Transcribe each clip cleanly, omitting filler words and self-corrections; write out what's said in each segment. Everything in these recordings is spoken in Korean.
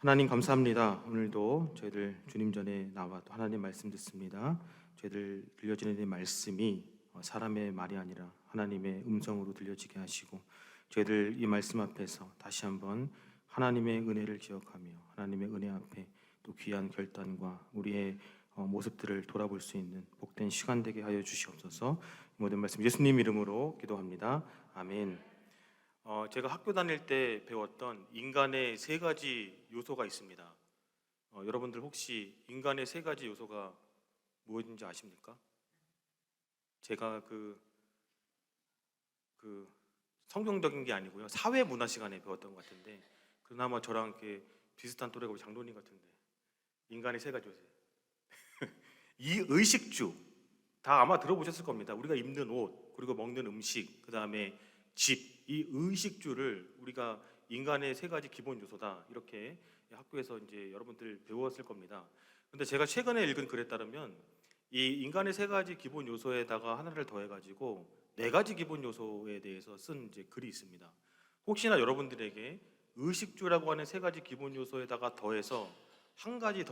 하나님 감사합니다. 오늘도 저희들 주님 전에 나와 또 하나님 말씀 듣습니다. 저희들 들려지는 이 말씀이 사람의 말이 아니라 하나님의 음성으로 들려지게 하시고 저희들 이 말씀 앞에서 다시 한번 하나님의 은혜를 기억하며 하나님의 은혜 앞에 또 귀한 결단과 우리의 모습들을 돌아볼 수 있는 복된 시간 되게 하여 주시옵소서. 모든 말씀 예수님 이름으로 기도합니다. 아멘. 제가 학교 다닐 때 배웠던 인간의 세 가지 요소가 있습니다. 여러분들 혹시 인간의 세 가지 요소가 무엇인지 아십니까? 제가 그 성경적인 게 아니고요, 사회 문화 시간에 배웠던 것 같은데, 그나마 저랑 이렇게 비슷한 또래가 우리 장로님 같은데, 인간의 세 가지 요소. 이 의식주 다 아마 들어보셨을 겁니다. 우리가 입는 옷, 그리고 먹는 음식, 그 다음에 집, 이 의식주를 우리가 인간의 세 가지 기본 요소다, 이렇게 학교에서 이제 여러분들 배웠을 겁니다. 근데 제가 최근에 읽은 글에 따르면 이 인간의 세 가지 기본 요소에다가 하나를 더해가지고 네 가지 기본 요소에 대해서 쓴 이제 글이 있습니다. 혹시나 여러분들에게 의식주라고 하는 세 가지 기본 요소에다가 더해서 한 가지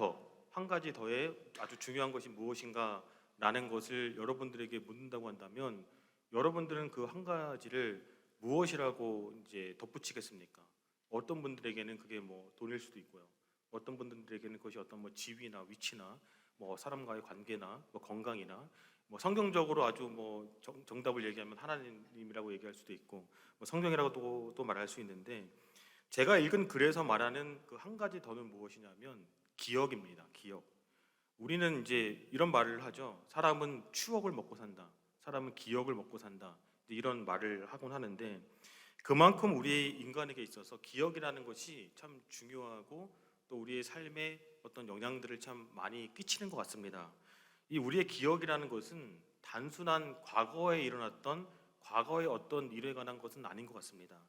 더에 아주 중요한 것이 무엇인가 라는 것을 여러분들에게 묻는다고 한다면 여러분들은 그 한 가지를 무엇이라고 이제 덧붙이겠습니까? 어떤 분들에게는 그게 뭐 돈일 수도 있고요. 어떤 분들에게는 그것이 어떤 뭐 지위나 위치나 뭐 사람과의 관계나 뭐 건강이나 뭐 성경적으로 아주 뭐 정답을 얘기하면 하나님이라고 얘기할 수도 있고 뭐 성경이라고 또 말할 수 있는데, 제가 읽은 글에서 말하는 그 한 가지 더는 무엇이냐면 기억입니다. 기억. 우리는 이제 이런 말을 하죠. 사람은 추억을 먹고 산다. 사람은 기억을 먹고 산다. 이런 말을 하곤 하는데, 그만큼 우리 인간에게 있어서 기억이라는 것이 참 중요하고 또 우리의 삶에 어떤 영향들을 참 많이 끼치는 것 같습니다. 이 우리의 기억이라는 것은 단순한 과거에 일어났던 과거의 어떤 일에 관한 것은 아닌 것 같습니다.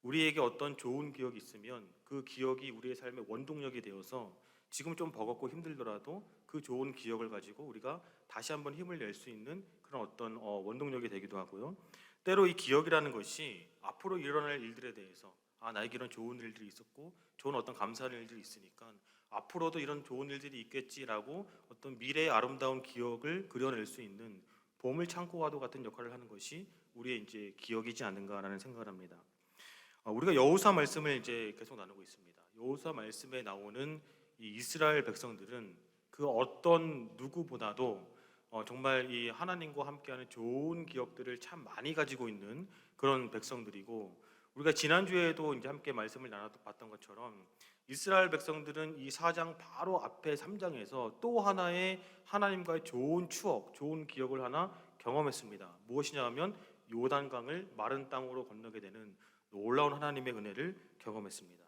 우리에게 어떤 좋은 기억이 있으면 그 기억이 우리의 삶의 원동력이 되어서 지금 좀 버겁고 힘들더라도 그 좋은 기억을 가지고 우리가 다시 한번 힘을 낼 수 있는 그런 어떤 원동력이 되기도 하고요. 때로 이 기억이라는 것이 앞으로 일어날 일들에 대해서 나에게 이런 좋은 일들이 있었고 좋은 어떤 감사할 일들이 있으니까 앞으로도 이런 좋은 일들이 있겠지라고 어떤 미래의 아름다운 기억을 그려낼 수 있는 보물 창고와도 같은 역할을 하는 것이 우리의 이제 기억이지 않는가라는 생각을 합니다. 우리가 여호수아 말씀을 이제 계속 나누고 있습니다. 여호수아 말씀에 나오는 이 이스라엘 백성들은 그 어떤 누구보다도 정말 이 하나님과 함께하는 좋은 기억들을 참 많이 가지고 있는 그런 백성들이고, 우리가 지난주에도 이제 함께 말씀을 나눠봤던 것처럼 이스라엘 백성들은 이 4장 바로 앞에 3장에서 또 하나의 하나님과의 좋은 추억, 좋은 기억을 하나 경험했습니다. 무엇이냐 하면 요단강을 마른 땅으로 건너게 되는 놀라운 하나님의 은혜를 경험했습니다.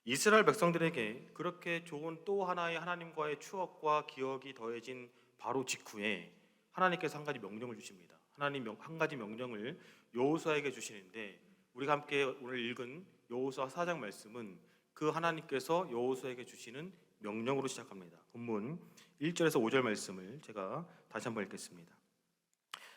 이스라엘 백성들에게 그렇게 좋은 또 하나의 하나님과의 추억과 기억이 더해진 바로 직후에 하나님께서 한 가지 명령을 주십니다. 하나님 한 가지 명령을 여호수아에게 주시는데, 우리가 함께 오늘 읽은 여호수아 4장 말씀은 그 하나님께서 여호수아에게 주시는 명령으로 시작합니다. 본문 1절에서 5절 말씀을 제가 다시 한번 읽겠습니다.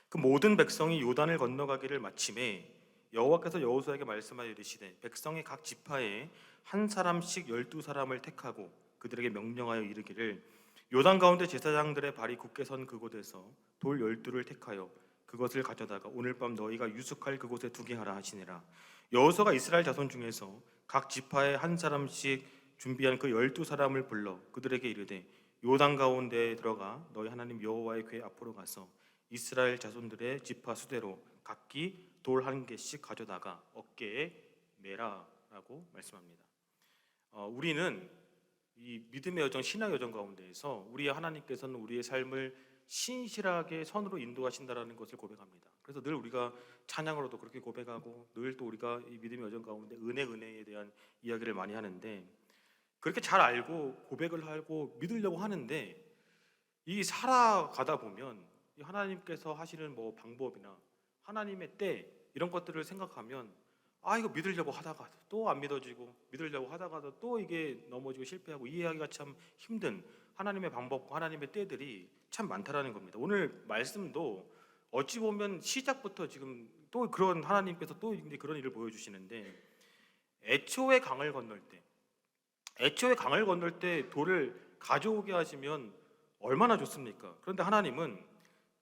그 모든 백성이 요단을 건너가기를 마침에 여호와께서 여호수아에게 말씀하여 이르시되 백성의 각 지파에 한 사람씩 12사람을 택하고 그들에게 명령하여 이르기를 요단 가운데 제사장들의 발이 굳게 선 그곳에서 돌 12를 택하여 그것을 가져다가 오늘 밤 너희가 유숙할 그곳에 두게 하라 하시니라. 여호수아가 이스라엘 자손 중에서 각 지파에 한 사람씩 준비한 그 12사람을 불러 그들에게 이르되 요단 가운데에 들어가 너희 하나님 여호와의 궤 앞으로 가서 이스라엘 자손들의 지파 수대로 각기 돌 한 개씩 가져다가 어깨에 매라라고 말씀합니다. 우리는 이 믿음의 여정, 신앙 여정 가운데에서 우리의 하나님께서는 우리의 삶을 신실하게 선으로 인도하신다라는 것을 고백합니다. 그래서 늘 우리가 찬양으로도 그렇게 고백하고 늘 또 우리가 이 믿음의 여정 가운데 은혜에 대한 이야기를 많이 하는데, 그렇게 잘 알고 고백을 하고 믿으려고 하는데 이 살아가다 보면 이 하나님께서 하시는 뭐 방법이나 하나님의 때 이런 것들을 생각하면 이거 믿으려고 하다가 또 안 믿어지고 믿으려고 하다가도 또 이게 넘어지고 실패하고 이해하기가 참 힘든 하나님의 방법과 하나님의 때들이 참 많다라는 겁니다. 오늘 말씀도 어찌 보면 시작부터 지금 또 그런 하나님께서 또 이제 그런 일을 보여주시는데, 애초에 강을 건널 때 애초에 강을 건널 때 돌을 가져오게 하시면 얼마나 좋습니까? 그런데 하나님은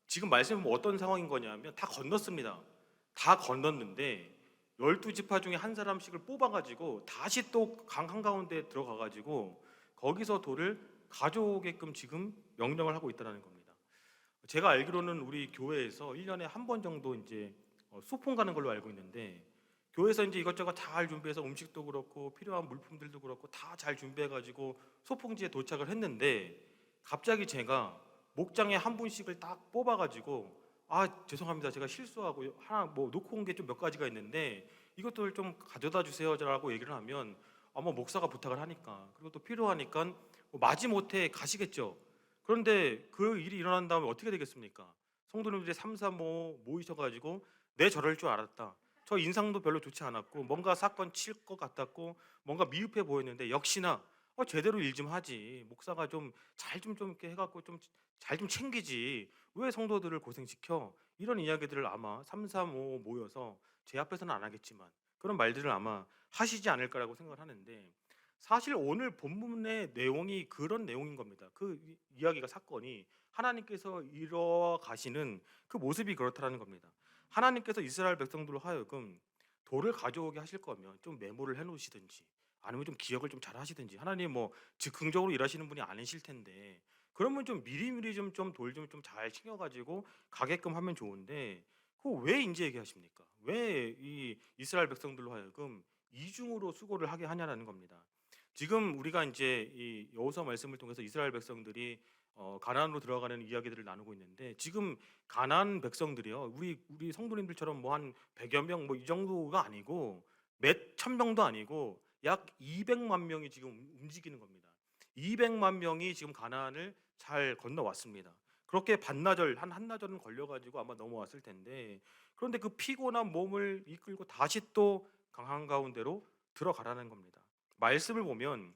지금 말씀은 어떤 상황인 거냐면 다 건넜습니다. 다 건넜는데 12지파 중에 한 사람씩을 뽑아가지고 다시 또 강 한가운데 들어가가지고 거기서 돌을 가져오게끔 지금 명령을 하고 있다는 겁니다. 제가 알기로는 우리 교회에서 1년에 한 번 정도 이제 소풍 가는 걸로 알고 있는데, 교회에서 이제 이것저것 잘 준비해서 음식도 그렇고 필요한 물품들도 그렇고 다 잘 준비해가지고 소풍지에 도착을 했는데, 갑자기 제가 목장에 한 분씩을 딱 뽑아가지고, 아 죄송합니다, 제가 실수하고 하나 뭐 놓고 온 게 좀 몇 가지가 있는데 이것들 좀 가져다 주세요라고 얘기를 하면, 아마 목사가 부탁을 하니까, 그리고 또 필요하니까 뭐 마지못해 가시겠죠. 그런데 그 일이 일어난 다음에 어떻게 되겠습니까? 성도님들이 삼삼오오 모이셔가지고 내 저럴 줄 알았다, 저 인상도 별로 좋지 않았고 뭔가 사건 칠 것 같았고 뭔가 미흡해 보였는데, 역시나 제대로 일 좀 하지, 목사가 좀 잘 좀 이렇게 해갖고 좀 잘 좀 챙기지, 왜 성도들을 고생시켜, 이런 이야기들을 아마 삼삼오오 모여서 제 앞에서는 안 하겠지만 그런 말들을 아마 하시지 않을까라고 생각을 하는데, 사실 오늘 본문의 내용이 그런 내용인 겁니다. 그 이야기가, 사건이 하나님께서 이뤄가시는 그 모습이 그렇다는 겁니다. 하나님께서 이스라엘 백성들로 하여금 돌을 가져오게 하실 거면 좀 메모를 해놓으시든지 아니면 좀 기억을 좀 잘 하시든지, 하나님 뭐 즉흥적으로 일하시는 분이 아니실 텐데 그러면 좀 미리미리 좀 돌 좀 잘 챙겨가지고 가게끔 하면 좋은데, 그거 왜 이제 얘기하십니까? 왜 이 이스라엘 백성들로 하여금 이중으로 수고를 하게 하냐라는 겁니다. 지금 우리가 이제 이 여호수아 말씀을 통해서 이스라엘 백성들이 가나안으로 들어가는 이야기들을 나누고 있는데, 지금 가나안 백성들이요, 우리 성도님들처럼 뭐 한 100여 명 뭐 이 정도가 아니고 몇 천 명도 아니고 약 200만 명이 지금 움직이는 겁니다. 200만 명이 지금 가나안을 잘 건너왔습니다. 그렇게 반나절 한 한나절은 걸려가지고 아마 넘어왔을 텐데, 그런데 그 피곤한 몸을 이끌고 다시 또 강한 가운데로 들어가라는 겁니다. 말씀을 보면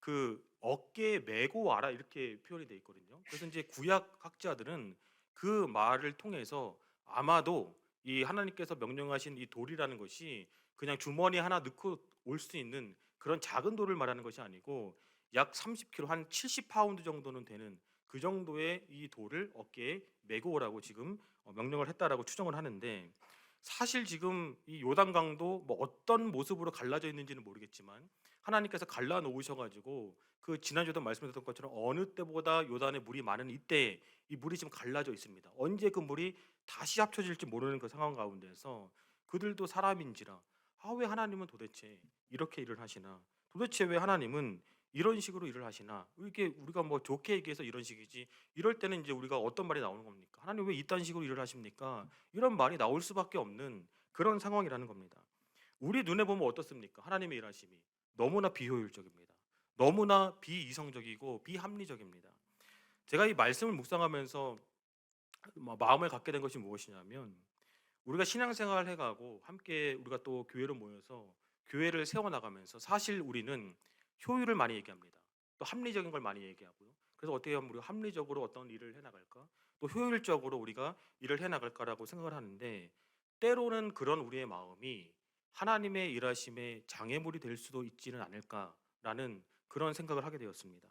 그 어깨에 메고 와라 이렇게 표현이 돼 있거든요. 그래서 이제 구약 학자들은 그 말을 통해서 아마도 이 하나님께서 명령하신 이 돌이라는 것이 그냥 주머니 하나 넣고 올 수 있는 그런 작은 돌을 말하는 것이 아니고 약 30kg, 한 70파운드 정도는 되는 그 정도의 이 돌을 어깨에 메고 오라고 지금 명령을 했다라고 추정을 하는데, 사실 지금 이 요단강도 뭐 어떤 모습으로 갈라져 있는지는 모르겠지만 하나님께서 갈라 놓으셔가지고 그 지난주에도 말씀드렸던 것처럼 어느 때보다 요단에 물이 많은 이때 이 물이 지금 갈라져 있습니다. 언제 그 물이 다시 합쳐질지 모르는 그 상황 가운데서 그들도 사람인지라, 왜 하나님은 도대체 이렇게 일을 하시나, 도대체 왜 하나님은 이런 식으로 일을 하시나, 이게 우리가 뭐 좋게 얘기해서 이런 식이지, 이럴 때는 이제 우리가 어떤 말이 나오는 겁니까? 하나님 왜 이딴 식으로 일을 하십니까? 이런 말이 나올 수밖에 없는 그런 상황이라는 겁니다. 우리 눈에 보면 어떻습니까? 하나님의 일하심이 너무나 비효율적입니다. 너무나 비이성적이고 비합리적입니다. 제가 이 말씀을 묵상하면서 마음을 갖게 된 것이 무엇이냐면, 우리가 신앙생활을 해가고 함께 우리가 또 교회로 모여서 교회를 세워나가면서 사실 우리는 효율을 많이 얘기합니다. 또 합리적인 걸 많이 얘기하고요. 그래서 어떻게 하면 우리가 합리적으로 어떤 일을 해나갈까, 또 효율적으로 우리가 일을 해나갈까라고 생각을 하는데, 때로는 그런 우리의 마음이 하나님의 일하심의 장애물이 될 수도 있지는 않을까라는 그런 생각을 하게 되었습니다.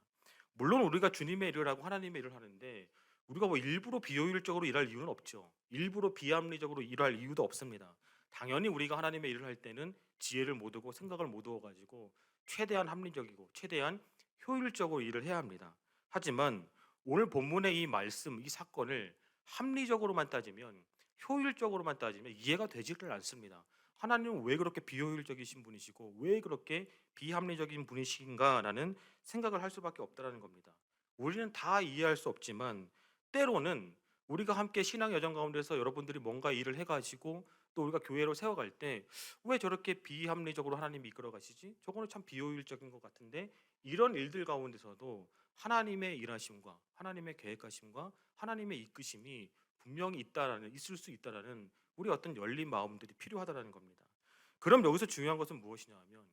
물론 우리가 주님의 일을 하고 하나님의 일을 하는데 우리가 뭐 일부러 비효율적으로 일할 이유는 없죠. 일부러 비합리적으로 일할 이유도 없습니다. 당연히 우리가 하나님의 일을 할 때는 지혜를 모으고 생각을 모두어 가지고 최대한 합리적이고 최대한 효율적으로 일을 해야 합니다. 하지만 오늘 본문의 이 말씀, 이 사건을 합리적으로만 따지면, 효율적으로만 따지면 이해가 되지를 않습니다. 하나님은 왜 그렇게 비효율적이신 분이시고 왜 그렇게 비합리적인 분이신가라는 생각을 할 수밖에 없다는 겁니다. 우리는 다 이해할 수 없지만 때로는 우리가 함께 신앙 여정 가운데서 여러분들이 뭔가 일을 해가지고 또 우리가 교회로 세워갈 때 왜 저렇게 비합리적으로 하나님이 이끌어 가시지? 저거는 참 비효율적인 것 같은데, 이런 일들 가운데서도 하나님의 일하심과 하나님의 계획하심과 하나님의 이끄심이 분명히 있을 수 있다라는 우리 어떤 열린 마음들이 필요하다는 겁니다. 그럼 여기서 중요한 것은 무엇이냐 하면,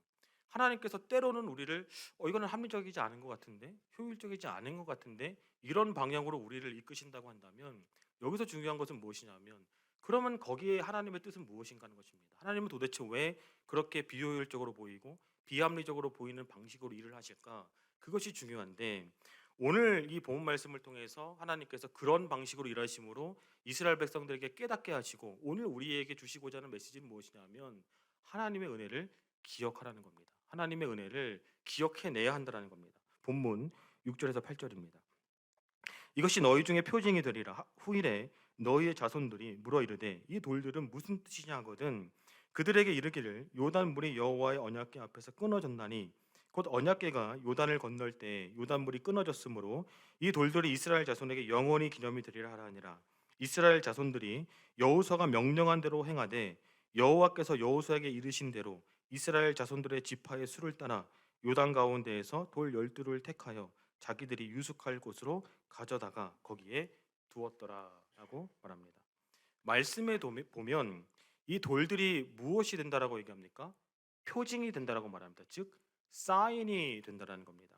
하나님께서 때로는 우리를 이거는 합리적이지 않은 것 같은데, 효율적이지 않은 것 같은데 이런 방향으로 우리를 이끄신다고 한다면, 여기서 중요한 것은 무엇이냐면, 그러면 거기에 하나님의 뜻은 무엇인가 하는 것입니다. 하나님은 도대체 왜 그렇게 비효율적으로 보이고 비합리적으로 보이는 방식으로 일을 하실까? 그것이 중요한데 오늘 이 본문 말씀을 통해서 하나님께서 그런 방식으로 일하심으로 이스라엘 백성들에게 깨닫게 하시고 오늘 우리에게 주시고자 하는 메시지는 무엇이냐면 하나님의 은혜를 기억하라는 겁니다. 하나님의 은혜를 기억해내야 한다는 겁니다. 본문 6절에서 8절입니다. 이것이 너희 중에 표징이 되리라. 후일에 너희의 자손들이 물어 이르되 이 돌들은 무슨 뜻이냐 하거든 그들에게 이르기를 요단 물이 여호와의 언약궤 앞에서 끊어졌나니 곧 언약궤가 요단을 건널 때 요단 물이 끊어졌으므로 이 돌들이 이스라엘 자손에게 영원히 기념이 되리라 하라니라. 이스라엘 자손들이 여호수아가 명령한 대로 행하되 여호와께서 여호수아에게 이르신 대로 이스라엘 자손들의 지파의 수를 따라 요단 가운데에서 돌 12를 택하여 자기들이 유숙할 곳으로 가져다가 거기에 두었더라라고 말합니다. 말씀에 보면 이 돌들이 무엇이 된다라고 얘기합니까? 표징이 된다라고 말합니다. 즉 사인이 된다라는 겁니다.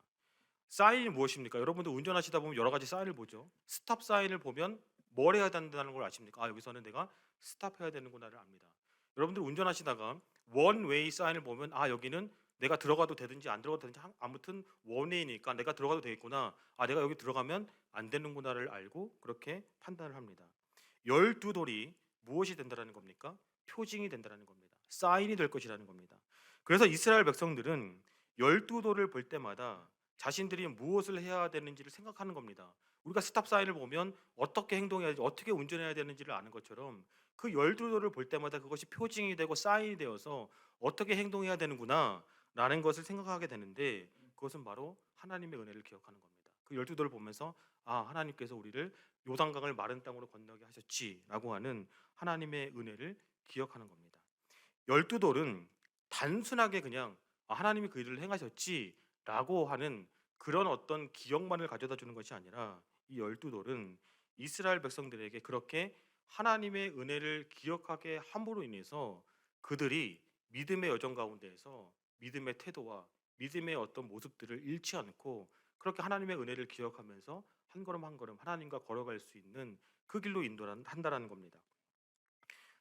사인이 무엇입니까? 여러분들 운전하시다 보면 여러 가지 사인을 보죠. 스탑 사인을 보면 뭘 해야 된다는 걸 아십니까? 아, 여기서는 내가 스탑해야 되는구나를 압니다. 여러분들 운전하시다가 원웨이 사인을 보면 아, 여기는 내가 들어가도 되든지 안 들어가도 되든지 아무튼 원웨이니까 내가 들어가도 되겠구나. 아, 내가 여기 들어가면 안 되는구나를 알고 그렇게 판단을 합니다. 12돌이 무엇이 된다라는 겁니까? 표징이 된다라는 겁니다. 사인이 될 것이라는 겁니다. 그래서 이스라엘 백성들은 12돌을 볼 때마다 자신들이 무엇을 해야 되는지를 생각하는 겁니다. 우리가 스탑 사인을 보면 어떻게 행동해야 지 어떻게 운전해야 되는지를 아는 것처럼 그 12돌을 볼 때마다 그것이 표징이 되고 사인이 되어서 어떻게 행동해야 되는구나 라는 것을 생각하게 되는데 그것은 바로 하나님의 은혜를 기억하는 겁니다. 그 12돌을 보면서 아, 하나님께서 우리를 요단강을 마른 땅으로 건너게 하셨지라고 하는 하나님의 은혜를 기억하는 겁니다. 12돌은 단순하게 그냥 아, 하나님이 그 일을 행하셨지라고 하는 그런 어떤 기억만을 가져다 주는 것이 아니라 이 12돌은 이스라엘 백성들에게 그렇게 하나님의 은혜를 기억하게 함으로 인해서 그들이 믿음의 여정 가운데에서 믿음의 태도와 믿음의 어떤 모습들을 잃지 않고 그렇게 하나님의 은혜를 기억하면서 한 걸음 한 걸음 하나님과 걸어갈 수 있는 그 길로 인도한다라는 겁니다.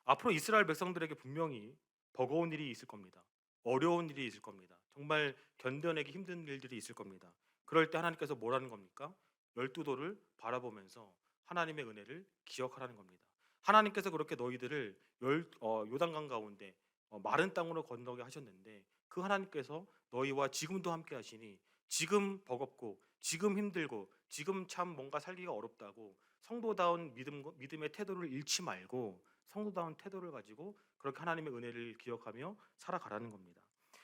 앞으로 이스라엘 백성들에게 분명히 버거운 일이 있을 겁니다. 어려운 일이 있을 겁니다. 정말 견뎌내기 힘든 일들이 있을 겁니다. 그럴 때 하나님께서 뭐라는 겁니까? 12도를 바라보면서 하나님의 은혜를 기억하라는 겁니다. 하나님께서 그렇게 너희들을 요단강 가운데 마른 땅으로 건너게 하셨는데 그 하나님께서 너희와 지금도 함께 하시니 지금 버겁고 지금 힘들고 지금 참 뭔가 살기가 어렵다고 성도다운 믿음의 태도를 잃지 말고 성도다운 태도를 가지고 그렇게 하나님의 은혜를 기억하며 살아가라는 겁니다.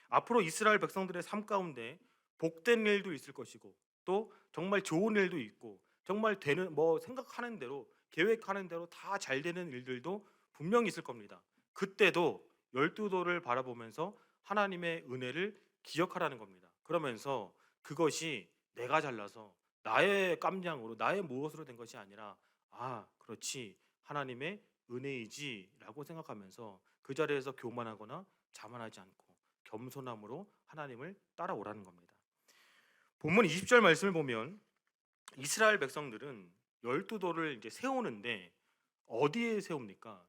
앞으로 이스라엘 백성들의 삶 가운데 복된 일도 있을 것이고 또 정말 좋은 일도 있고 정말 되는 뭐 생각하는 대로 계획하는 대로 다 잘 되는 일들도 분명히 있을 겁니다. 그때도 12도를 바라보면서 하나님의 은혜를 기억하라는 겁니다. 그러면서 그것이 내가 잘나서 나의 깜냥으로 나의 무엇으로 된 것이 아니라 아, 그렇지. 하나님의 은혜이지라고 생각하면서 그 자리에서 교만하거나 자만하지 않고 겸손함으로 하나님을 따라오라는 겁니다. 본문 20절 말씀을 보면 이스라엘 백성들은 12돌을 이제 세우는데 어디에 세웁니까?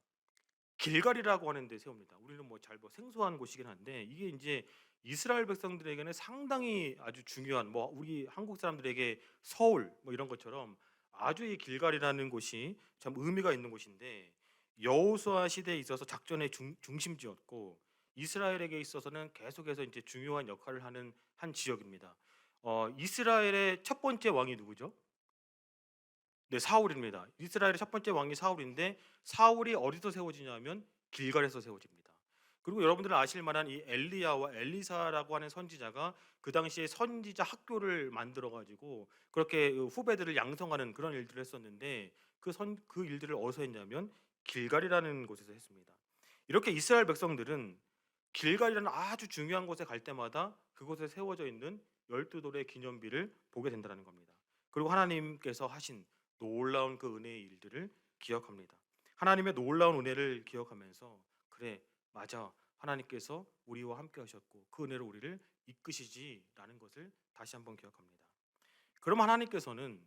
길갈이라고 하는 데 세웁니다. 우리는 뭐 생소한 곳이긴 한데 이게 이제 이스라엘 백성들에게는 상당히 아주 중요한 뭐 우리 한국 사람들에게 서울 뭐 이런 것처럼 아주 이 길갈이라는 곳이 참 의미가 있는 곳인데 여호수아 시대에 있어서 작전의 중심지였고 이스라엘에게 있어서는 계속해서 이제 중요한 역할을 하는 한 지역입니다. 이스라엘의 첫 번째 왕이 누구죠? 네, 사울입니다. 이스라엘의 첫 번째 왕이 사울인데 사울이 어디서 세워지냐면 길갈에서 세워집니다. 그리고 여러분들은 아실 만한 이 엘리야와 엘리사라고 하는 선지자가 그 당시에 선지자 학교를 만들어 가지고 그렇게 후배들을 양성하는 그런 일들을 했었는데 그 일들을 어디서 했냐면 길갈이라는 곳에서 했습니다. 이렇게 이스라엘 백성들은 길갈이라는 아주 중요한 곳에 갈 때마다 그곳에 세워져 있는 12돌의 기념비를 보게 된다는 겁니다. 그리고 하나님께서 하신 놀라운 그 은혜의 일들을 기억합니다. 하나님의 놀라운 은혜를 기억하면서 그래, 맞아. 하나님께서 우리와 함께 하셨고 그 은혜로 우리를 이끄시지라는 것을 다시 한번 기억합니다. 그럼 하나님께서는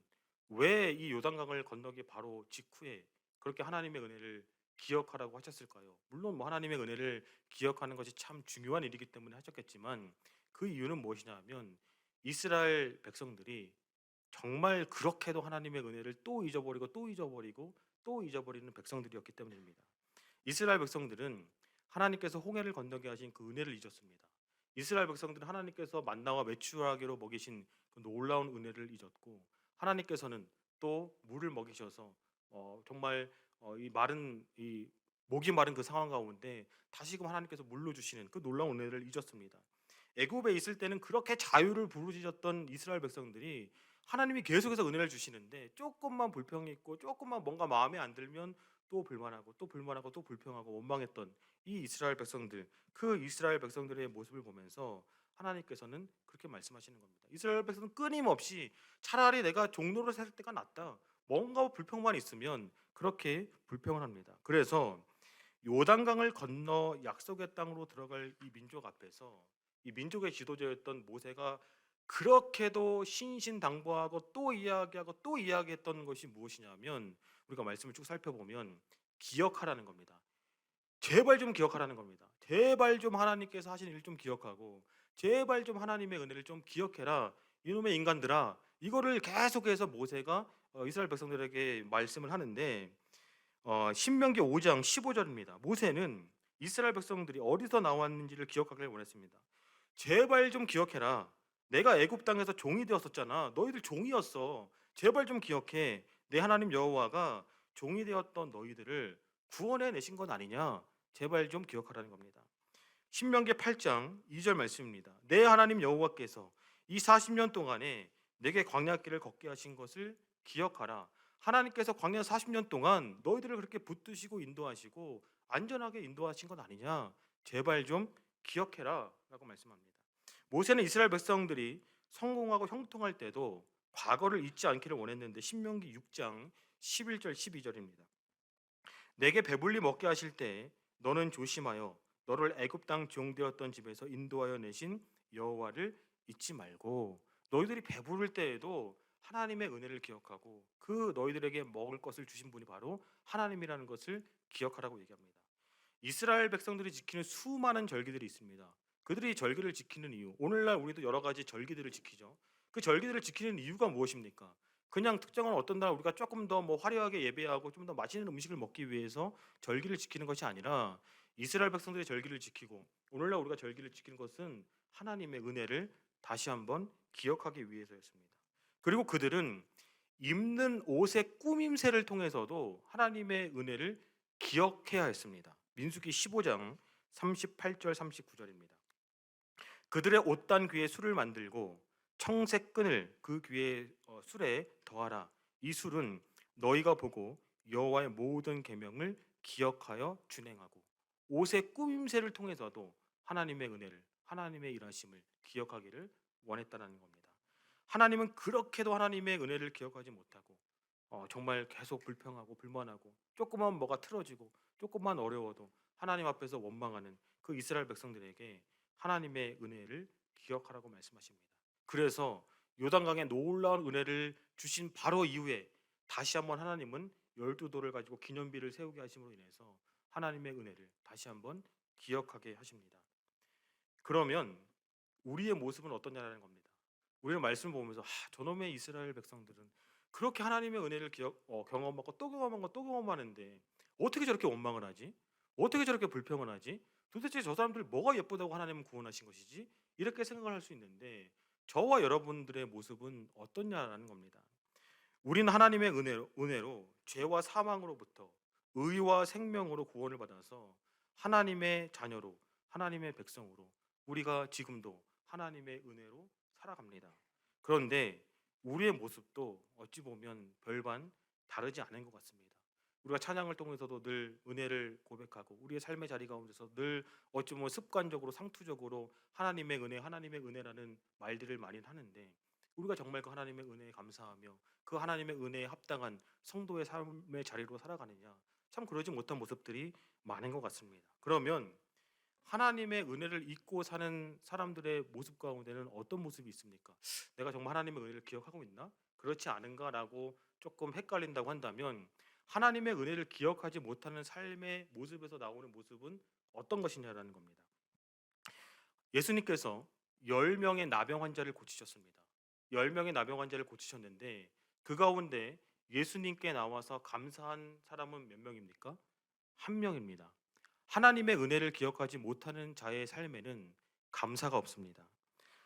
왜 이 요단강을 건너기 바로 직후에 그렇게 하나님의 은혜를 기억하라고 하셨을까요? 물론 뭐 하나님의 은혜를 기억하는 것이 참 중요한 일이기 때문에 하셨겠지만 그 이유는 무엇이냐면 이스라엘 백성들이 정말 그렇게도 하나님의 은혜를 또 잊어버리고 또 잊어버리고 또 잊어버리는 백성들이었기 때문입니다. 이스라엘 백성들은 하나님께서 홍해를 건너게 하신 그 은혜를 잊었습니다. 이스라엘 백성들은 하나님께서 만나와 메추라기로 먹이신 그 놀라운 은혜를 잊었고, 하나님께서는 또 물을 먹이셔서 정말 이 마른 이 목이 마른 그 상황 가운데 다시금 하나님께서 물로 주시는 그 놀라운 은혜를 잊었습니다. 애굽에 있을 때는 그렇게 자유를 부르짖었던 이스라엘 백성들이 하나님이 계속해서 은혜를 주시는데 조금만 불평이 있고 조금만 뭔가 마음에 안 들면 또 불만하고 또 불만하고 또 불평하고 원망했던 이 이스라엘 백성들, 그 이스라엘 백성들의 모습을 보면서 하나님께서는 그렇게 말씀하시는 겁니다. 이스라엘 백성은 끊임없이 차라리 내가 종로를 살 때가 낫다, 뭔가 불평만 있으면 그렇게 불평을 합니다. 그래서 요단강을 건너 약속의 땅으로 들어갈 이 민족 앞에서 이 민족의 지도자였던 모세가 그렇게도 신신당부하고 또 이야기하고 또 이야기했던 것이 무엇이냐면, 우리가 말씀을 쭉 살펴보면 기억하라는 겁니다. 제발 좀 기억하라는 겁니다. 제발 좀 하나님께서 하신 일 좀 기억하고, 제발 좀 하나님의 은혜를 좀 기억해라 이놈의 인간들아, 이거를 계속해서 모세가 이스라엘 백성들에게 말씀을 하는데, 신명기 5장 15절입니다. 모세는 이스라엘 백성들이 어디서 나왔는지를 기억하길 원했습니다. 제발 좀 기억해라. 내가 애굽 땅에서 종이 되었었잖아. 너희들 종이었어. 제발 좀 기억해. 내 하나님 여호와가 종이 되었던 너희들을 구원해 내신 건 아니냐. 제발 좀 기억하라는 겁니다. 신명기 8장 2절 말씀입니다. 내 하나님 여호와께서 이 40년 동안에 내게 광야길을 걷게 하신 것을 기억하라. 하나님께서 광야 40년 동안 너희들을 그렇게 붙드시고 인도하시고 안전하게 인도하신 건 아니냐. 제발 좀 기억해라 라고 말씀합니다. 모세는 이스라엘 백성들이 성공하고 형통할 때도 과거를 잊지 않기를 원했는데, 신명기 6장 11절 12절입니다. 내게 배불리 먹게 하실 때 너는 조심하여 너를 애굽 땅 종되었던 집에서 인도하여 내신 여호와를 잊지 말고, 너희들이 배부를 때에도 하나님의 은혜를 기억하고 그 너희들에게 먹을 것을 주신 분이 바로 하나님이라는 것을 기억하라고 얘기합니다. 이스라엘 백성들이 지키는 수많은 절기들이 있습니다. 그들이 절기를 지키는 이유, 오늘날 우리도 여러 가지 절기들을 지키죠. 그 절기들을 지키는 이유가 무엇입니까? 그냥 특정한 어떤 날 우리가 조금 더 뭐 화려하게 예배하고 좀 더 맛있는 음식을 먹기 위해서 절기를 지키는 것이 아니라, 이스라엘 백성들의 절기를 지키고 오늘날 우리가 절기를 지키는 것은 하나님의 은혜를 다시 한번 기억하기 위해서였습니다. 그리고 그들은 입는 옷의 꾸밈새를 통해서도 하나님의 은혜를 기억해야 했습니다. 민수기 15장 38절 39절입니다. 그들의 옷단 귀에 술을 만들고 청색 끈을 그 귀에 술에 더하라. 이 술은 너희가 보고 여호와의 모든 계명을 기억하여 준행하고, 옷의 꾸밈새를 통해서도 하나님의 은혜를, 하나님의 일하심을 기억하기를 원했다는 겁니다. 하나님은 그렇게도 하나님의 은혜를 기억하지 못하고 정말 계속 불평하고 불만하고 조금만 뭐가 틀어지고 조금만 어려워도 하나님 앞에서 원망하는 그 이스라엘 백성들에게 하나님의 은혜를 기억하라고 말씀하십니다. 그래서 요단강에 놀라운 은혜를 주신 바로 이후에 다시 한번 하나님은 12돌을 가지고 기념비를 세우게 하심으로 인해서 하나님의 은혜를 다시 한번 기억하게 하십니다. 그러면 우리의 모습은 어떠냐라는 겁니다. 우리는 말씀을 보면서 저놈의 이스라엘 백성들은 그렇게 하나님의 은혜를 경험하고 또 경험하고 또 경험하는데 어떻게 저렇게 원망을 하지? 어떻게 저렇게 불평을 하지? 도대체 저 사람들 뭐가 예쁘다고 하나님은 구원하신 것이지? 이렇게 생각을 할 수 있는데, 저와 여러분들의 모습은 어떻냐라는 겁니다. 우리는 하나님의 은혜로 죄와 사망으로부터 의와 생명으로 구원을 받아서 하나님의 자녀로, 하나님의 백성으로 우리가 지금도 하나님의 은혜로 살아갑니다. 그런데 우리의 모습도 어찌 보면 별반 다르지 않은 것 같습니다. 우리가 찬양을 통해서도 늘 은혜를 고백하고 우리의 삶의 자리 가운데서 늘 어찌 보면 습관적으로 상투적으로 하나님의 은혜라는 말들을 많이 하는데, 우리가 정말 그 하나님의 은혜에 감사하며 그 하나님의 은혜에 합당한 성도의 삶의 자리로 살아가느냐, 참 그러지 못한 모습들이 많은 것 같습니다. 그러면 하나님의 은혜를 잊고 사는 사람들의 모습 가운데는 어떤 모습이 있습니까? 내가 정말 하나님의 은혜를 기억하고 있나? 그렇지 않은가라고 조금 헷갈린다고 한다면, 하나님의 은혜를 기억하지 못하는 삶의 모습에서 나오는 모습은 어떤 것이냐라는 겁니다. 예수님께서 10명의 나병 환자를 고치셨습니다. 10명의 나병 환자를 고치셨는데 그 가운데 예수님께 나와서 감사한 사람은 몇 명입니까? 한 명입니다. 하나님의 은혜를 기억하지 못하는 자의 삶에는 감사가 없습니다.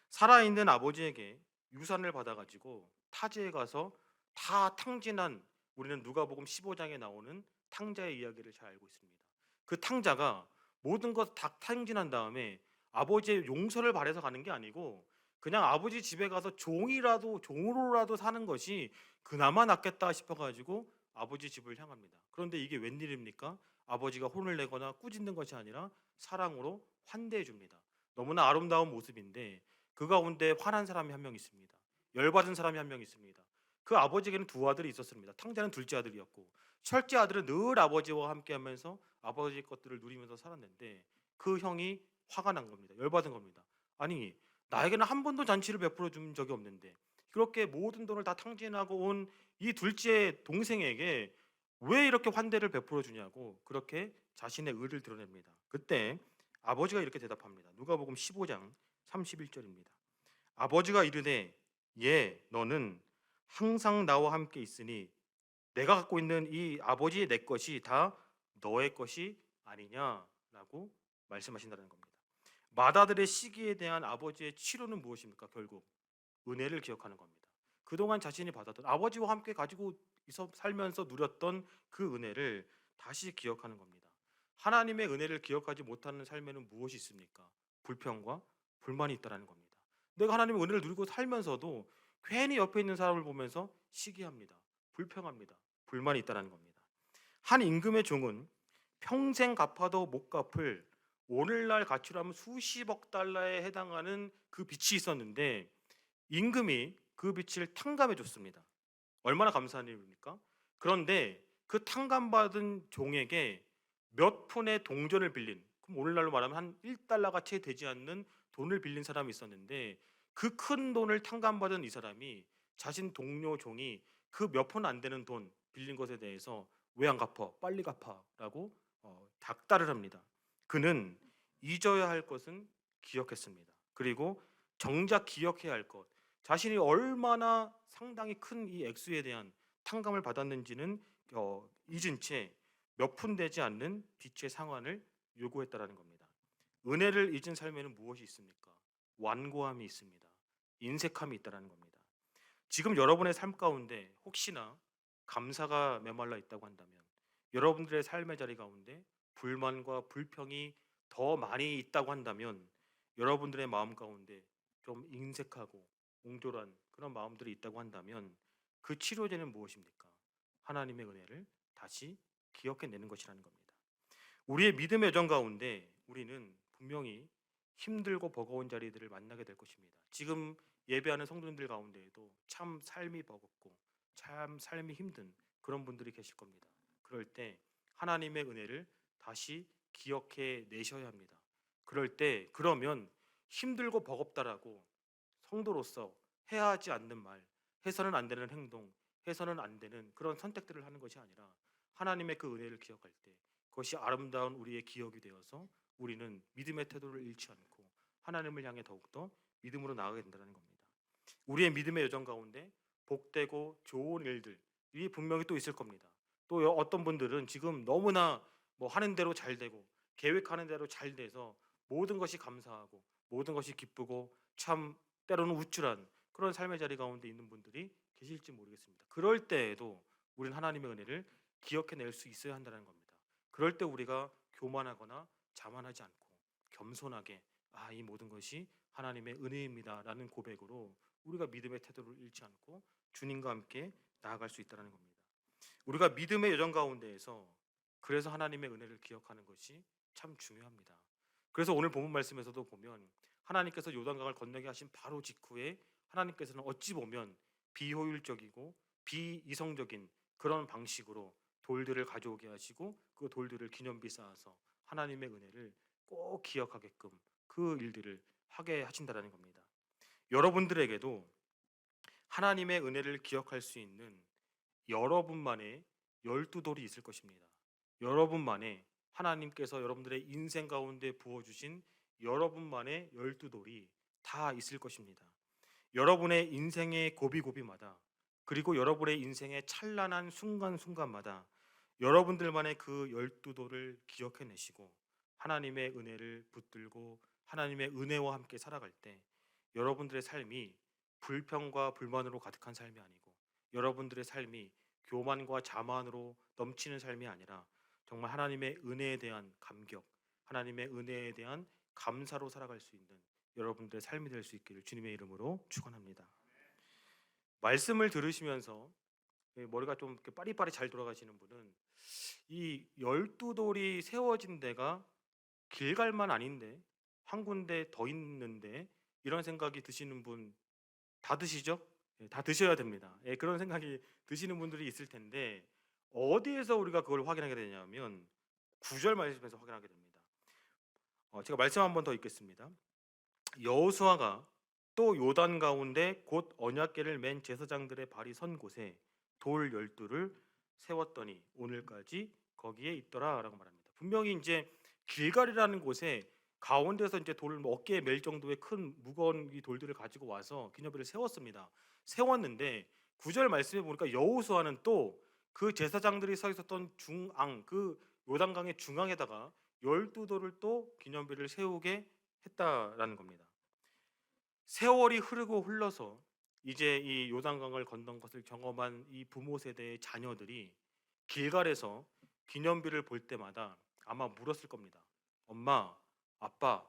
살아있는 아버지에게 유산을 받아가지고 타지에 가서 다 탕진한, 우리는 누가복음 15장에 나오는 탕자의 이야기를 잘 알고 있습니다. 그 탕자가 모든 것 다 탕진한 다음에 아버지의 용서를 바래서 가는 게 아니고 그냥 아버지 집에 가서 종으로라도 사는 것이 그나마 낫겠다 싶어가지고 아버지 집을 향합니다. 그런데 이게 웬일입니까? 아버지가 혼을 내거나 꾸짖는 것이 아니라 사랑으로 환대해 줍니다. 너무나 아름다운 모습인데 그 가운데 화난 사람이 한 명 있습니다. 열받은 사람이 한 명 있습니다. 그 아버지에게는 두 아들이 있었습니다. 탕자는 둘째 아들이었고 첫째 아들은 늘 아버지와 함께하면서 아버지 것들을 누리면서 살았는데 그 형이 화가 난 겁니다. 열받은 겁니다. 아니, 나에게는 한 번도 잔치를 베풀어 준 적이 없는데 그렇게 모든 돈을 다 탕진하고 온 이 둘째 동생에게 왜 이렇게 환대를 베풀어 주냐고 그렇게 자신의 의를 드러냅니다. 그때 아버지가 이렇게 대답합니다. 누가복음 15장 31절입니다. 아버지가 이르되 너는 항상 나와 함께 있으니 내가 갖고 있는 이 아버지의 내 것이 다 너의 것이 아니냐라고 말씀하신다는 겁니다. 맏아들의 시기에 대한 아버지의 치료는 무엇입니까? 결국 은혜를 기억하는 겁니다. 그동안 자신이 받았던 아버지와 함께 가지고 있어 살면서 누렸던 그 은혜를 다시 기억하는 겁니다. 하나님의 은혜를 기억하지 못하는 삶에는 무엇이 있습니까? 불평과 불만이 있다는 겁니다. 내가 하나님의 은혜를 누리고 살면서도 괜히 옆에 있는 사람을 보면서 시기합니다. 불평합니다. 불만이 있다는 겁니다. 한 임금의 종은 평생 갚아도 못 갚을 오늘날 가치로 하면 수십억 달러에 해당하는 그 빚이 있었는데 임금이 그 빚을 탕감해 줬습니다. 얼마나 감사한 일입니까? 그런데 그 탕감받은 종에게 몇 푼의 동전을 빌린, 그럼 오늘날로 말하면 한 1달러가 채 되지 않는 돈을 빌린 사람이 있었는데 그 큰 돈을 탕감받은 이 사람이 자신 동료 종이 그 몇 푼 안 되는 돈 빌린 것에 대해서 왜 안 갚아? 빨리 갚아라고 닥달을 합니다. 그는 잊어야 할 것은 기억했습니다. 그리고 정작 기억해야 할 것, 자신이 얼마나 상당히 큰 이 액수에 대한 탕감을 받았는지는 잊은 채 몇 푼 되지 않는 빚의 상환을 요구했다라는 겁니다. 은혜를 잊은 삶에는 무엇이 있습니까? 완고함이 있습니다. 인색함이 있다라는 겁니다. 지금 여러분의 삶 가운데 혹시나 감사가 메말라 있다고 한다면 여러분들의 삶의 자리 가운데 불만과 불평이 더 많이 있다고 한다면 여러분들의 마음 가운데 좀 인색하고 옹졸한 그런 마음들이 있다고 한다면 그 치료제는 무엇입니까? 하나님의 은혜를 다시 기억해내는 것이라는 겁니다. 우리의 믿음의 여정 가운데 우리는 분명히 힘들고 버거운 자리들을 만나게 될 것입니다. 지금 예배하는 성도님들 가운데에도 참 삶이 버겁고 참 삶이 힘든 그런 분들이 계실 겁니다. 그럴 때 하나님의 은혜를 다시 기억해 내셔야 합니다. 그러면 힘들고 버겁다라고 성도로서 해야 하지 않는 말, 해서는 안 되는 행동, 해서는 안 되는 그런 선택들을 하는 것이 아니라 하나님의 그 은혜를 기억할 때 그것이 아름다운 우리의 기억이 되어서 우리는 믿음의 태도를 잃지 않고 하나님을 향해 더욱더 믿음으로 나아가게 된다는 겁니다. 우리의 믿음의 여정 가운데 복되고 좋은 일들이 분명히 또 있을 겁니다. 또 어떤 분들은 지금 너무나 뭐 하는 대로 잘 되고 계획하는 대로 잘 돼서 모든 것이 감사하고 모든 것이 기쁘고 참 때로는 우쭐한 그런 삶의 자리 가운데 있는 분들이 계실지 모르겠습니다. 그럴 때에도 우리는 하나님의 은혜를 기억해낼 수 있어야 한다는 겁니다. 그럴 때 우리가 교만하거나 자만하지 않고 겸손하게 이 모든 것이 하나님의 은혜입니다라는 고백으로 우리가 믿음의 태도를 잃지 않고 주님과 함께 나아갈 수 있다는 겁니다. 우리가 믿음의 여정 가운데에서 그래서 하나님의 은혜를 기억하는 것이 참 중요합니다. 그래서 오늘 본문 말씀에서도 보면 하나님께서 요단강을 건너게 하신 바로 직후에 하나님께서는 어찌 보면 비효율적이고 비이성적인 그런 방식으로 돌들을 가져오게 하시고 그 돌들을 기념비 쌓아서 하나님의 은혜를 꼭 기억하게끔 그 일들을 하게 하신다는 겁니다. 여러분들에게도 하나님의 은혜를 기억할 수 있는 여러분만의 12돌이 있을 것입니다. 여러분만의, 하나님께서 여러분들의 인생 가운데 부어주신 여러분만의 12돌이 다 있을 것입니다. 여러분의 인생의 고비고비마다, 그리고 여러분의 인생의 찬란한 순간순간마다 여러분들만의 그 12돌을 기억해내시고 하나님의 은혜를 붙들고 하나님의 은혜와 함께 살아갈 때 여러분들의 삶이 불평과 불만으로 가득한 삶이 아니고 여러분들의 삶이 교만과 자만으로 넘치는 삶이 아니라 정말 하나님의 은혜에 대한 감격, 하나님의 은혜에 대한 감사로 살아갈 수 있는 여러분들의 삶이 될 수 있기를 주님의 이름으로 축원합니다. 말씀을 들으시면서 머리가 좀 이렇게 빠리빠리 잘 돌아가시는 분은 이 12돌이 세워진 데가 길갈만 아닌데 한 군데 더 있는데 이런 생각이 드시는 분 다 드시죠? 다 드셔야 됩니다. 그런 생각이 드시는 분들이 있을 텐데 어디에서 우리가 그걸 확인하게 되냐면 9절 말씀에서 확인하게 됩니다. 제가 말씀 한 번 더 읽겠습니다. 여호수아가 또 요단 가운데 곧 언약궤를 맨 제사장들의 발이 선 곳에 돌 12를 세웠더니 오늘까지 거기에 있더라라고 말합니다. 분명히 이제 길갈이라는 곳에 가운데서 이제 돌을 어깨에 맬 정도의 큰 무거운 이 돌들을 가지고 와서 기념비를 세웠습니다. 세웠는데 9절 말씀에 보니까 여호수아는 또 그 제사장들이 서 있었던 중앙, 그 요단강의 중앙에다가 12돌을 또 기념비를 세우게 했다라는 겁니다. 세월이 흐르고 흘러서 이제 이 요단강을 건넌 것을 경험한 이 부모 세대의 자녀들이 길갈에서 기념비를 볼 때마다 아마 물었을 겁니다. 엄마, 아빠,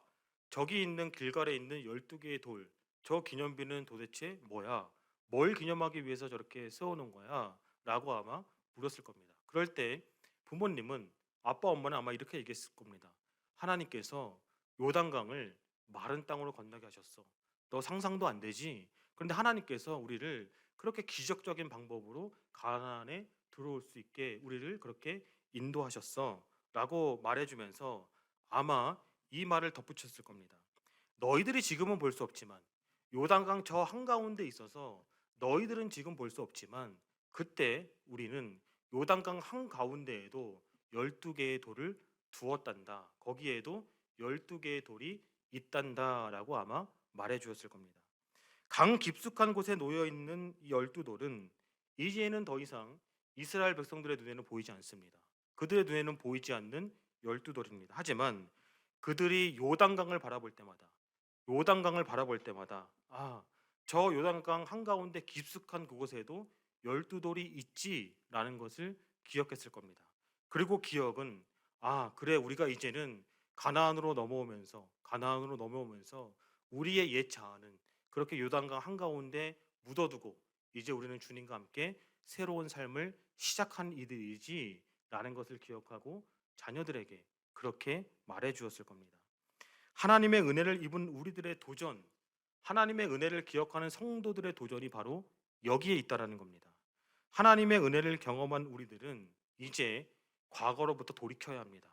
저기 있는 길갈에 있는 12개의 돌, 저 기념비는 도대체 뭐야? 뭘 기념하기 위해서 저렇게 세워놓은 거야? 라고 아마 물었을 겁니다. 그럴 때 부모님은, 아빠, 엄마는 아마 이렇게 얘기했을 겁니다. 하나님께서 요단강을 마른 땅으로 건너게 하셨어. 너 상상도 안 되지? 그런데 하나님께서 우리를 그렇게 기적적인 방법으로 가나안에 들어올 수 있게 우리를 그렇게 인도하셨어 라고 말해주면서 아마 이 말을 덧붙였을 겁니다. 너희들이 지금은 볼 수 없지만 요단강 저 한가운데 있어서 너희들은 지금 볼 수 없지만 그때 우리는 요단강 한가운데에도 12개의 돌을 두었단다. 거기에도 12개의 돌이 있단다 라고 아마 말해 주었을 겁니다. 강 깊숙한 곳에 놓여 있는 이 12돌은 이제는 더 이상 이스라엘 백성들의 눈에는 보이지 않습니다. 그들의 눈에는 보이지 않는 12돌입니다. 하지만 그들이 요단강을 바라볼 때마다 저 요단강 한가운데 깊숙한 그곳에도 12돌이 있지라는 것을 기억했을 겁니다. 그리고 기억은 그래 우리가 이제는 가나안으로 넘어오면서 우리의 옛 자아는 그렇게 요단강 한가운데 묻어두고 이제 우리는 주님과 함께 새로운 삶을 시작한 이들이지라는 것을 기억하고 자녀들에게 그렇게 말해 주었을 겁니다. 하나님의 은혜를 입은 우리들의 도전, 하나님의 은혜를 기억하는 성도들의 도전이 바로 여기에 있다라는 겁니다. 하나님의 은혜를 경험한 우리들은 이제 과거로부터 돌이켜야 합니다.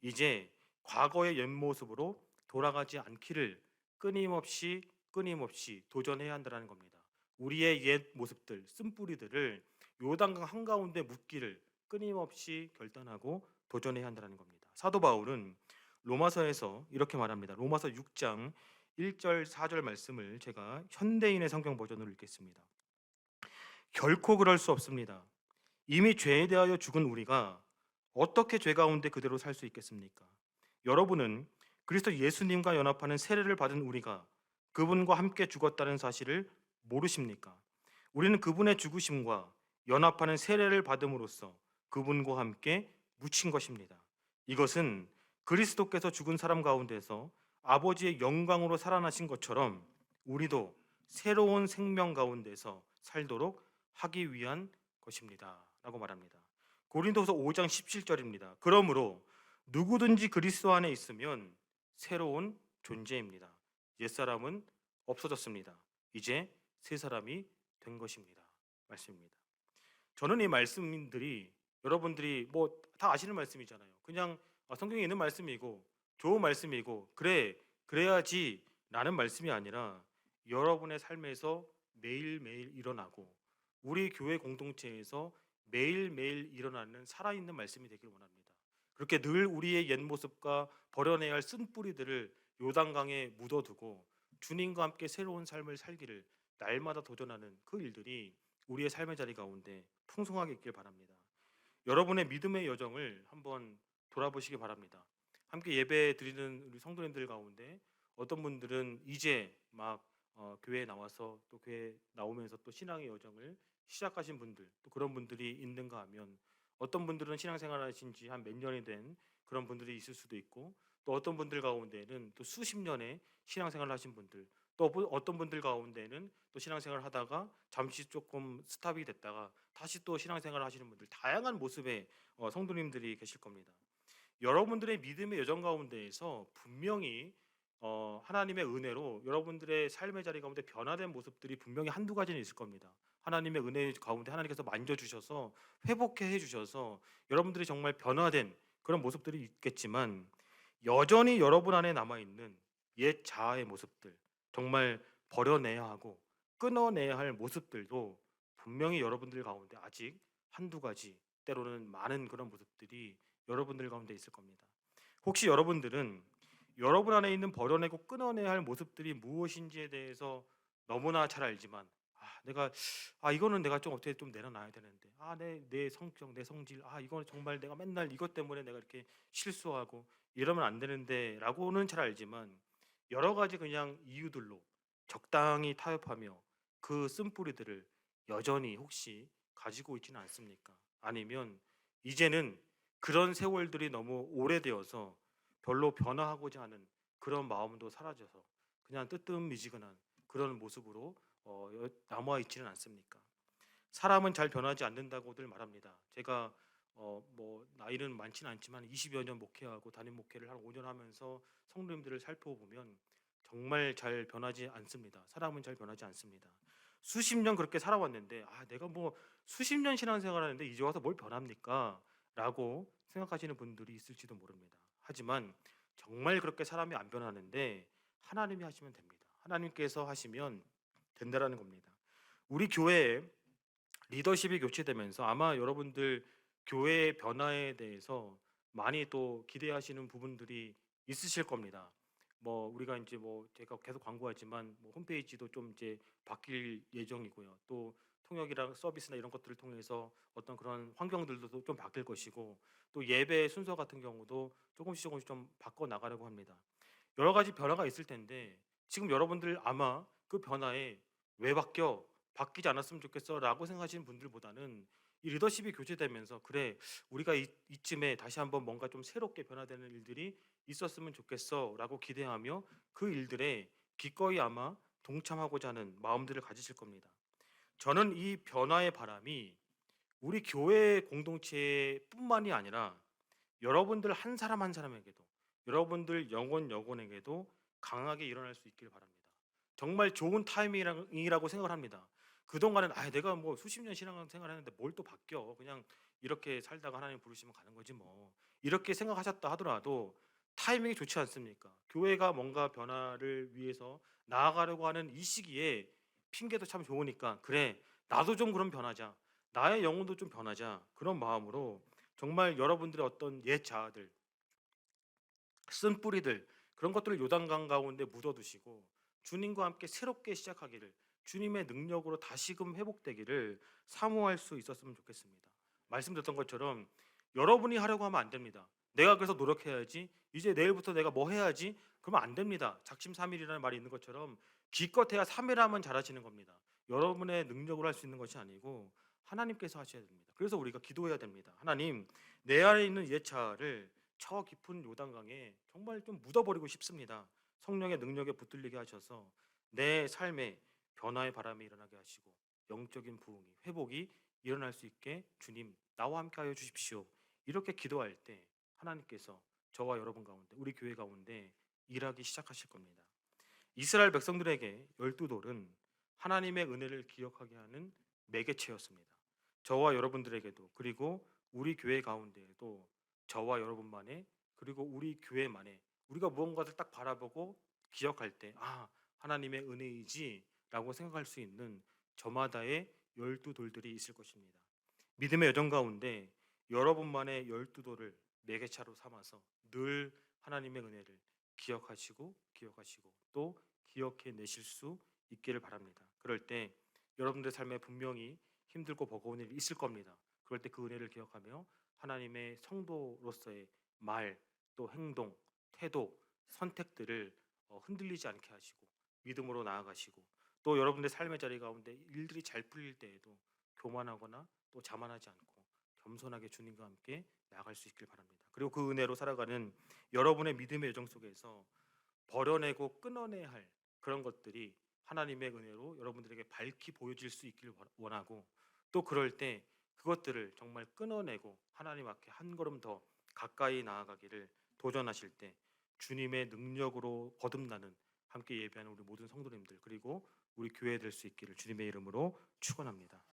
이제 과거의 옛 모습으로 돌아가지 않기를 끊임없이 도전해야 한다는 겁니다. 우리의 옛 모습들, 쓴뿌리들을 요단강 한가운데 묻기를 끊임없이 결단하고 도전해야 한다는 겁니다. 사도 바울은 로마서에서 이렇게 말합니다. 로마서 6장 1절 4절 말씀을 제가 현대인의 성경 버전으로 읽겠습니다. 결코 그럴 수 없습니다. 이미 죄에 대하여 죽은 우리가 어떻게 죄 가운데 그대로 살 수 있겠습니까? 여러분은 그리스도 예수님과 연합하는 세례를 받은 우리가 그분과 함께 죽었다는 사실을 모르십니까? 우리는 그분의 죽으심과 연합하는 세례를 받음으로써 그분과 함께 묻힌 것입니다. 이것은 그리스도께서 죽은 사람 가운데서 아버지의 영광으로 살아나신 것처럼 우리도 새로운 생명 가운데서 살도록 하기 위한 것입니다. 라고 말합니다. 고린도서 5장 17절입니다. 그러므로 누구든지 그리스도 안에 있으면 새로운 존재입니다. 옛사람은 없어졌습니다. 이제 새 사람이 된 것입니다. 말씀입니다. 저는 이 말씀들이 여러분들이 뭐 다 아시는 말씀이잖아요. 그냥 성경에 있는 말씀이고 좋은 말씀이고 그래야지 라는 말씀이 아니라 여러분의 삶에서 매일매일 일어나고 우리 교회 공동체에서 매일매일 일어나는 살아있는 말씀이 되길 원합니다. 그렇게 늘 우리의 옛 모습과 버려내야 할 쓴뿌리들을 요단강에 묻어두고 주님과 함께 새로운 삶을 살기를 날마다 도전하는 그 일들이 우리의 삶의 자리 가운데 풍성하게 있길 바랍니다. 여러분의 믿음의 여정을 한번 돌아보시기 바랍니다. 함께 예배 드리는 우리 성도님들 가운데 어떤 분들은 이제 막 교회에 나와서 또 교회 나오면서 또 신앙의 여정을 시작하신 분들, 또 그런 분들이 있는가 하면 어떤 분들은 신앙생활 하신 지 한 몇 년이 된 그런 분들이 있을 수도 있고, 또 어떤 분들 가운데는 또 수십 년의 신앙생활을 하신 분들, 또 어떤 분들 가운데는 또 신앙생활을 하다가 잠시 조금 스탑이 됐다가 다시 또 신앙생활을 하시는 분들, 다양한 모습의 성도님들이 계실 겁니다. 여러분들의 믿음의 여정 가운데에서 분명히 하나님의 은혜로 여러분들의 삶의 자리 가운데 변화된 모습들이 분명히 한두 가지는 있을 겁니다. 하나님의 은혜 가운데 하나님께서 만져주셔서 회복해 주셔서 여러분들이 정말 변화된 그런 모습들이 있겠지만, 여전히 여러분 안에 남아있는 옛 자아의 모습들, 정말 버려내야 하고 끊어내야 할 모습들도 분명히 여러분들 가운데 아직 한두 가지, 때로는 많은 그런 모습들이 여러분들 가운데 있을 겁니다. 혹시 여러분들은 여러분 안에 있는 버려내고 끊어내야 할 모습들이 무엇인지에 대해서 너무나 잘 알지만, 내가 이거는 내가 좀 어떻게 좀 내려놔야 되는데, 내 성격, 내 성질, 이거는 정말 내가 맨날 이것 때문에 내가 이렇게 실수하고 이러면 안 되는데라고는 잘 알지만, 여러 가지 그냥 이유들로 적당히 타협하며 그 쓴뿌리들을 여전히 혹시 가지고 있지는 않습니까? 아니면 이제는 그런 세월들이 너무 오래되어서 별로 변화하고자 하는 그런 마음도 사라져서 그냥 뜨뜻미지근한 그런 모습으로 남아 있지는 않습니까? 사람은 잘 변하지 않는다고들 말합니다. 제가 뭐 나이는 많지는 않지만 20여 년 목회하고 담임 목회를 한 5년 하면서 성도님들을 살펴보면 정말 잘 변하지 않습니다. 사람은 잘 변하지 않습니다. 수십 년 그렇게 살아왔는데, 내가 뭐 수십 년 신앙생활하는데 이제 와서 뭘 변합니까? 라고 생각하시는 분들이 있을지도 모릅니다. 하지만 정말 그렇게 사람이 안 변하는데 하나님이 하시면 됩니다. 하나님께서 하시면 된다라는 겁니다. 우리 교회에 리더십이 교체되면서 아마 여러분들 교회의 변화에 대해서 많이 또 기대하시는 부분들이 있으실 겁니다. 뭐 우리가 이제 뭐 제가 계속 광고하지만 뭐 홈페이지도 좀 이제 바뀔 예정이고요. 또 통역이랑 서비스나 이런 것들을 통해서 어떤 그런 환경들도 좀 바뀔 것이고, 또 예배 순서 같은 경우도 조금씩 좀 바꿔 나가려고 합니다. 여러 가지 변화가 있을 텐데 지금 여러분들 아마 그 변화에 왜 바뀌어? 바뀌지 않았으면 좋겠어라고 생각하시는 분들보다는 이 리더십이 교체되면서 그래, 우리가 이쯤에 다시 한번 뭔가 좀 새롭게 변화되는 일들이 있었으면 좋겠어라고 기대하며 그 일들에 기꺼이 아마 동참하고자 하는 마음들을 가지실 겁니다. 저는 이 변화의 바람이 우리 교회 공동체뿐만이 아니라 여러분들 한 사람 한 사람에게도, 여러분들 영혼에게도 강하게 일어날 수 있기를 바랍니다. 정말 좋은 타이밍이라고 생각을 합니다. 그동안은 내가 뭐 수십 년 신앙생활 했는데 뭘 또 바뀌어, 그냥 이렇게 살다가 하나님 부르시면 가는 거지 뭐, 이렇게 생각하셨다 하더라도 타이밍이 좋지 않습니까? 교회가 뭔가 변화를 위해서 나아가려고 하는 이 시기에 핑계도 참 좋으니까, 그래 나도 좀 그럼 변하자, 나의 영혼도 좀 변하자, 그런 마음으로 정말 여러분들의 어떤 옛 자아들, 쓴 뿌리들, 그런 것들을 요단강 가운데 묻어두시고 주님과 함께 새롭게 시작하기를, 주님의 능력으로 다시금 회복되기를 사모할 수 있었으면 좋겠습니다. 말씀드렸던 것처럼 여러분이 하려고 하면 안 됩니다. 내가 그래서 노력해야지, 이제 내일부터 내가 뭐 해야지, 그러면 안 됩니다. 작심삼일이라는 말이 있는 것처럼 기껏해야 3일 하면 잘하시는 겁니다. 여러분의 능력으로 할 수 있는 것이 아니고 하나님께서 하셔야 됩니다. 그래서 우리가 기도해야 됩니다. 하나님, 내 안에 있는 옛 자아를 저 깊은 요단강에 정말 좀 묻어버리고 싶습니다. 성령의 능력에 붙들리게 하셔서 내 삶에 변화의 바람이 일어나게 하시고 영적인 부흥이, 회복이 일어날 수 있게 주님 나와 함께 하여 주십시오. 이렇게 기도할 때 하나님께서 저와 여러분 가운데, 우리 교회 가운데 일하기 시작하실 겁니다. 이스라엘 백성들에게 12돌은 하나님의 은혜를 기억하게 하는 매개체였습니다. 저와 여러분들에게도, 그리고 우리 교회 가운데에도 저와 여러분만의, 그리고 우리 교회만의, 우리가 무언가를 딱 바라보고 기억할 때 하나님의 은혜이지 라고 생각할 수 있는 저마다의 12돌들이 있을 것입니다. 믿음의 여정 가운데 여러분만의 12도를 매개차로 삼아서 늘 하나님의 은혜를 기억하시고 또 기억해 내실 수 있기를 바랍니다. 그럴 때 여러분들의 삶에 분명히 힘들고 버거운 일이 있을 겁니다. 그럴 때 그 은혜를 기억하며 하나님의 성도로서의 말, 또 행동, 태도, 선택들을 흔들리지 않게 하시고 믿음으로 나아가시고, 또 여러분들의 삶의 자리 가운데 일들이 잘 풀릴 때에도 교만하거나 또 자만하지 않고 겸손하게 주님과 함께 나아갈 수 있길 바랍니다. 그리고 그 은혜로 살아가는 여러분의 믿음의 여정 속에서 버려내고 끊어내야 할 그런 것들이 하나님의 은혜로 여러분들에게 밝히 보여질 수 있기를 원하고, 또 그럴 때 그것들을 정말 끊어내고 하나님 앞에 한 걸음 더 가까이 나아가기를 도전하실 때 주님의 능력으로 거듭나는 함께 예배하는 우리 모든 성도님들, 그리고 우리 교회 될 수 있기를 주님의 이름으로 축원합니다.